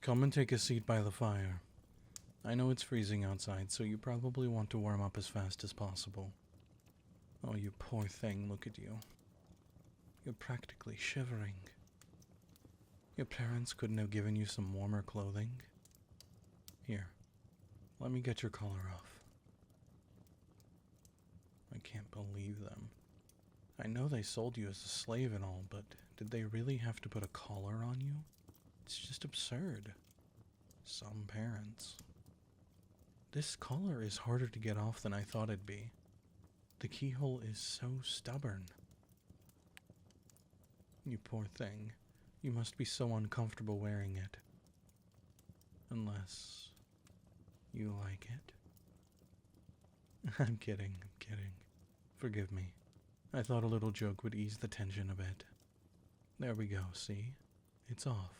Come and take a seat by the fire. I know it's freezing outside, so you probably want to warm up as fast as possible. Oh, you poor thing, look at you. You're practically shivering. Your parents couldn't have given you some warmer clothing? Here, let me get your collar off. I can't believe them. I know they sold you as a slave and all, but did they really have to put a collar on you? It's just absurd. Some parents. This collar is harder to get off than I thought it'd be. The keyhole is so stubborn. You poor thing. You must be so uncomfortable wearing it. Unless you like it. I'm kidding. Forgive me. I thought a little joke would ease the tension a bit. There we go, see? It's off.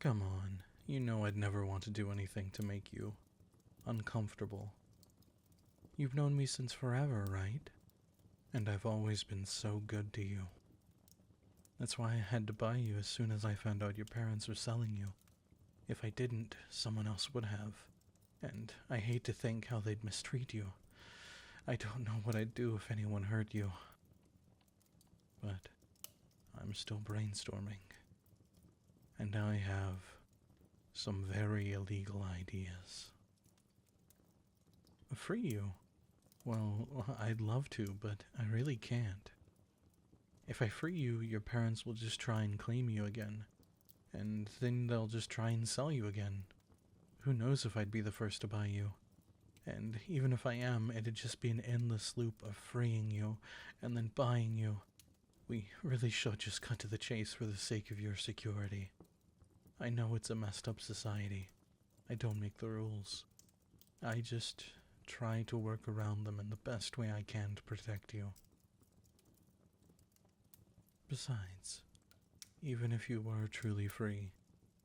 Come on, you know I'd never want to do anything to make you uncomfortable. You've known me since forever, right? And I've always been so good to you. That's why I had to buy you as soon as I found out your parents were selling you. If I didn't, someone else would have. And I hate to think how they'd mistreat you. I don't know what I'd do if anyone hurt you. But I'm still brainstorming. And I have some very illegal ideas. Free you? Well, I'd love to, but I really can't. If I free you, your parents will just try and claim you again. And then they'll just try and sell you again. Who knows if I'd be the first to buy you. And even if I am, it'd just be an endless loop of freeing you and then buying you. We really should just cut to the chase for the sake of your security. I know it's a messed up society. I don't make the rules. I just try to work around them in the best way I can to protect you. Besides, even if you were truly free,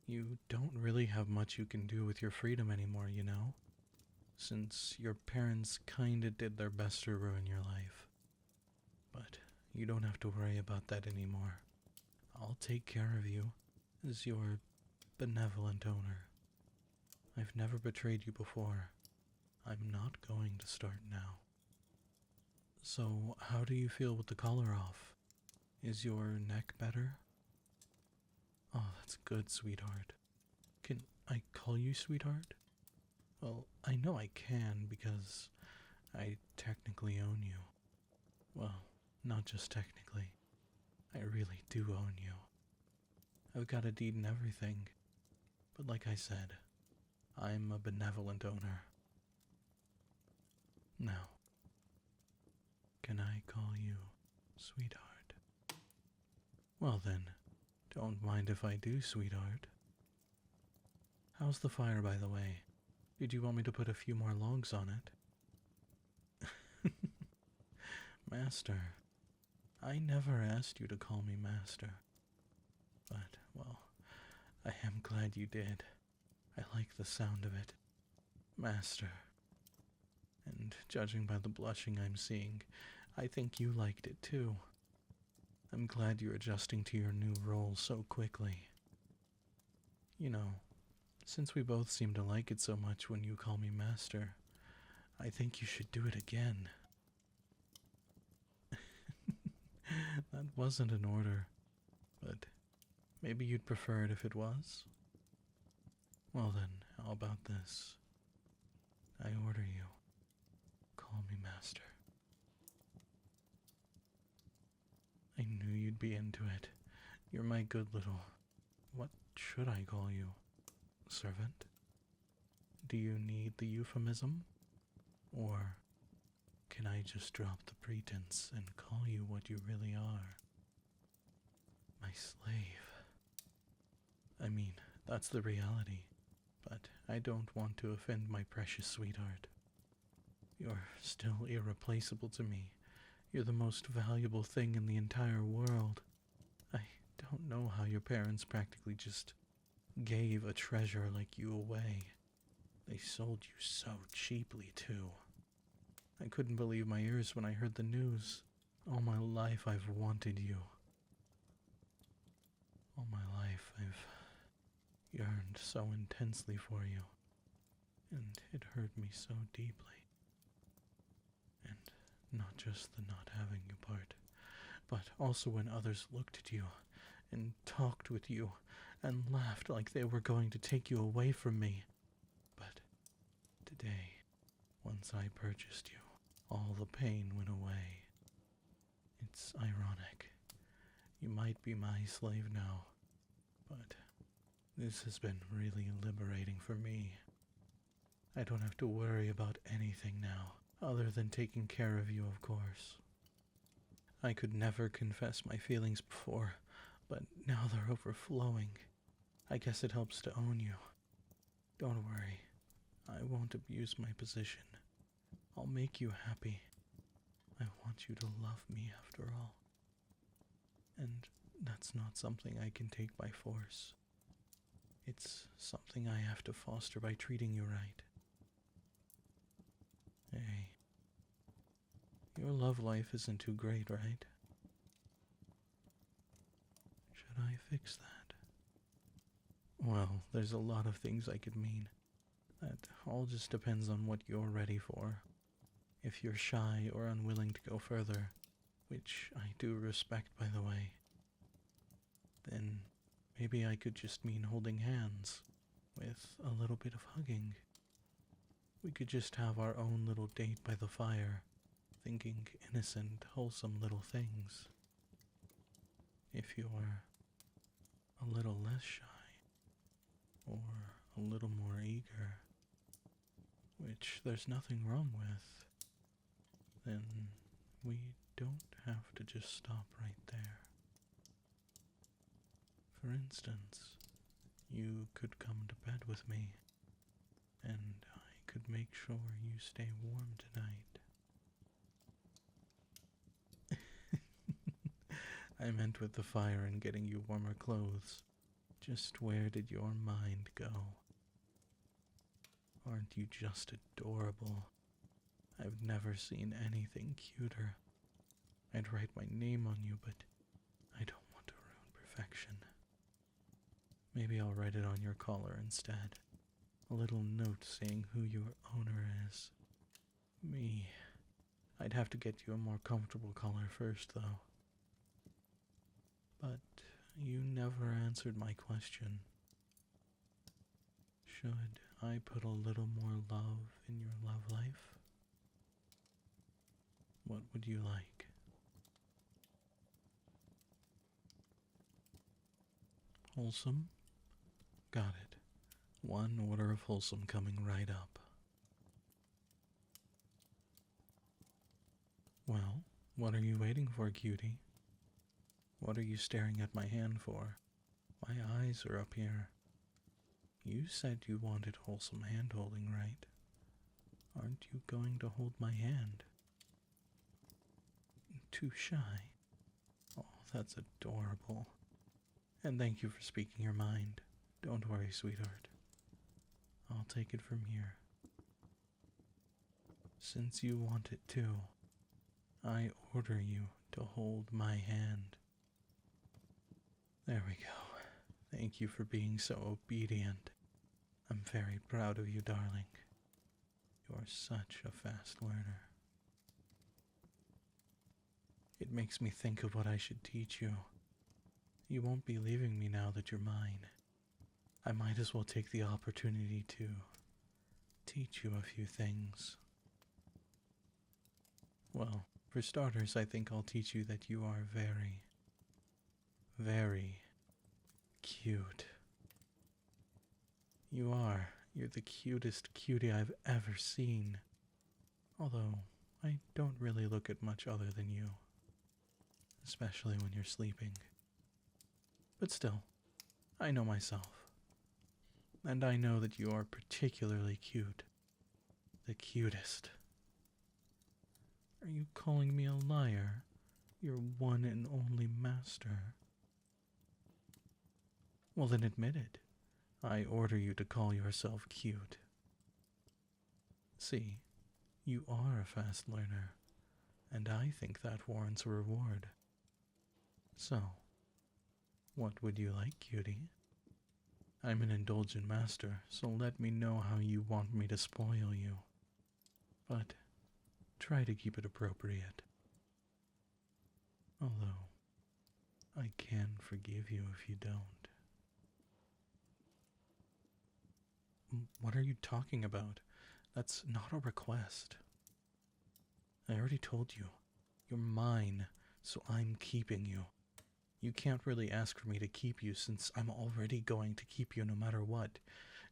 you don't really have much you can do with your freedom anymore, you know? Since your parents kinda did their best to ruin your life. But you don't have to worry about that anymore. I'll take care of you as your benevolent owner. I've never betrayed you before. I'm not going to start now. So, how do you feel with the collar off? Is your neck better? Oh, that's good, sweetheart. Can I call you sweetheart? Well, I know I can because I technically own you. Well, not just technically. I really do own you. I've got a deed and everything. But like I said, I'm a benevolent owner. Now, can I call you sweetheart? Well then, don't mind if I do, sweetheart. How's the fire, by the way? Did you want me to put a few more logs on it? Master. I never asked you to call me Master. But, well, I am glad you did. I like the sound of it. Master. And judging by the blushing I'm seeing, I think you liked it too. I'm glad you're adjusting to your new role so quickly. You know, since we both seem to like it so much when you call me Master, I think you should do it again. That wasn't an order, but maybe you'd prefer it if it was? Well then, how about this? I order you. Call me Master. I knew you'd be into it. You're my good little... What should I call you? Servant? Do you need the euphemism? Or can I just drop the pretense and call you what you really are? My slave. I mean, that's the reality, but I don't want to offend my precious sweetheart. You're still irreplaceable to me. You're the most valuable thing in the entire world. I don't know how your parents practically just gave a treasure like you away. They sold you so cheaply, too. I couldn't believe my ears when I heard the news. All my life I've wanted you. All my life I've yearned so intensely for you, and it hurt me so deeply. And not just the not having you part, but also when others looked at you and talked with you and laughed like they were going to take you away from me. But today, once I purchased you, all the pain went away. It's ironic. You might be my slave now, but this has been really liberating for me. I don't have to worry about anything now, other than taking care of you, of course. I could never confess my feelings before, but now they're overflowing. I guess it helps to own you. Don't worry, I won't abuse my position. I'll make you happy. I want you to love me after all. And that's not something I can take by force. It's something I have to foster by treating you right. Hey, your love life isn't too great, right? Should I fix that? Well, there's a lot of things I could mean. That all just depends on what you're ready for. If you're shy or unwilling to go further, which I do respect, by the way, then maybe I could just mean holding hands, with a little bit of hugging. We could just have our own little date by the fire, thinking innocent, wholesome little things. If you're a little less shy, or a little more eager, which there's nothing wrong with, then we don't have to just stop right there. For instance, you could come to bed with me, and I could make sure you stay warm tonight. I meant with the fire and getting you warmer clothes. Just where did your mind go? Aren't you just adorable? I've never seen anything cuter. I'd write my name on you, but I don't want to ruin perfection. Maybe I'll write it on your collar instead. A little note saying who your owner is. Me. I'd have to get you a more comfortable collar first, though. But you never answered my question. Should I put a little more love in your love life? What would you like? Wholesome? Got it. One order of wholesome coming right up. Well, what are you waiting for, cutie? What are you staring at my hand for? My eyes are up here. You said you wanted wholesome hand-holding, right? Aren't you going to hold my hand? Too shy? Oh, that's adorable. And thank you for speaking your mind. Don't worry, sweetheart. I'll take it from here. Since you want it too, I order you to hold my hand. There we go. Thank you for being so obedient. I'm very proud of you, darling. You're such a fast learner. It makes me think of what I should teach you. You won't be leaving me now that you're mine. I might as well take the opportunity to teach you a few things. Well, for starters, I think I'll teach you that you are very, very cute. You are. You're the cutest cutie I've ever seen. Although, I don't really look at much other than you. Especially when you're sleeping. But still, I know myself. And I know that you are particularly cute. The cutest. Are you calling me a liar? Your one and only master? Well then admit it. I order you to call yourself cute. See, you are a fast learner, and I think that warrants a reward. So, what would you like, cutie? I'm an indulgent master, so let me know how you want me to spoil you. But try to keep it appropriate. Although, I can forgive you if you don't. What are you talking about? That's not a request. I already told you. You're mine, so I'm keeping you. You can't really ask for me to keep you since I'm already going to keep you no matter what.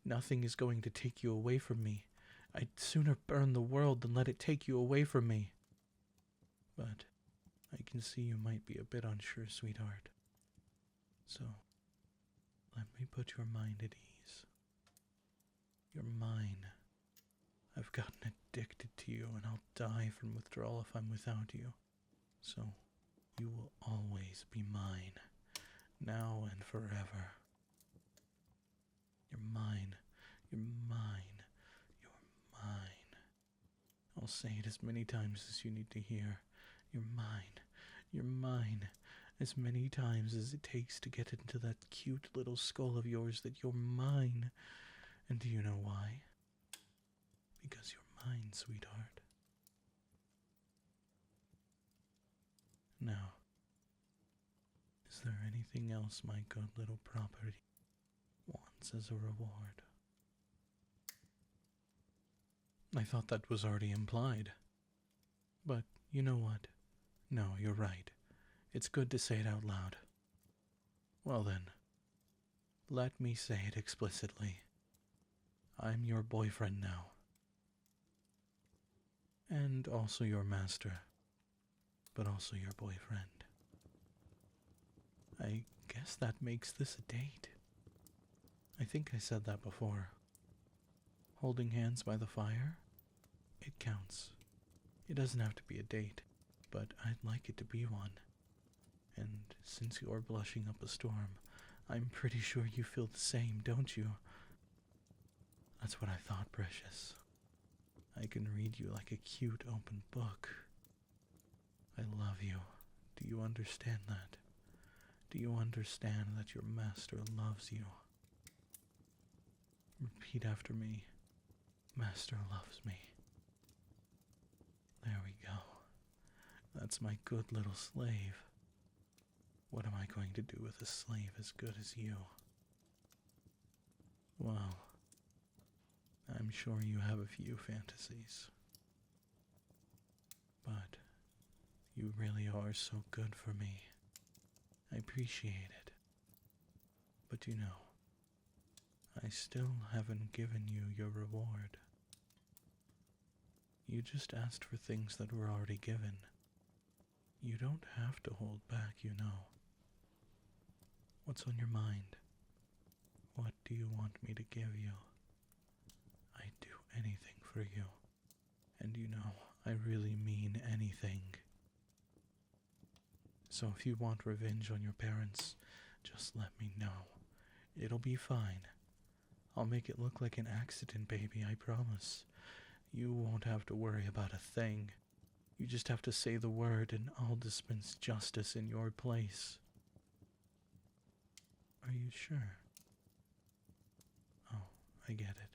Nothing is going to take you away from me. I'd sooner burn the world than let it take you away from me. But I can see you might be a bit unsure, sweetheart. So, let me put your mind at ease. You're mine. I've gotten addicted to you, and I'll die from withdrawal if I'm without you. So, you will always be mine, now and forever. You're mine. You're mine. You're mine. I'll say it as many times as you need to hear. You're mine. You're mine. As many times as it takes to get into that cute little skull of yours that you're mine. And do you know why? Because you're mine, sweetheart. Now, is there anything else my good little property wants as a reward? I thought that was already implied. But you know what? No, you're right. It's good to say it out loud. Well then, let me say it explicitly. I'm your boyfriend now. And also your master, but also your boyfriend. I guess that makes this a date. I think I said that before. Holding hands by the fire? It counts. It doesn't have to be a date, but I'd like it to be one. And since you're blushing up a storm, I'm pretty sure you feel the same, don't you? That's what I thought, precious. I can read you like a cute open book. I love you. Do you understand that? Do you understand that your master loves you? Repeat after me. Master loves me. There we go. That's my good little slave. What am I going to do with a slave as good as you? Well, I'm sure you have a few fantasies. But you really are so good for me. I appreciate it. But you know, I still haven't given you your reward. You just asked for things that were already given. You don't have to hold back, you know. What's on your mind? What do you want me to give you? I'd do anything for you. And you know, I really mean anything. So if you want revenge on your parents, just let me know. It'll be fine. I'll make it look like an accident, baby, I promise. You won't have to worry about a thing. You just have to say the word and I'll dispense justice in your place. Are you sure? Oh, I get it.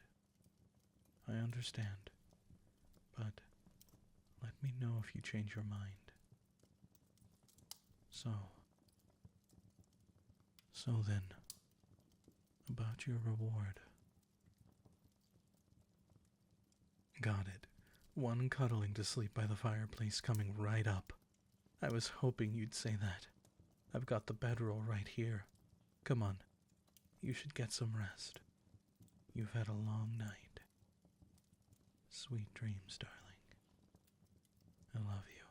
I understand. But let me know if you change your mind. So then, about your reward. Got it. One cuddling to sleep by the fireplace coming right up. I was hoping you'd say that. I've got the bedroll right here. Come on. You should get some rest. You've had a long night. Sweet dreams, darling. I love you.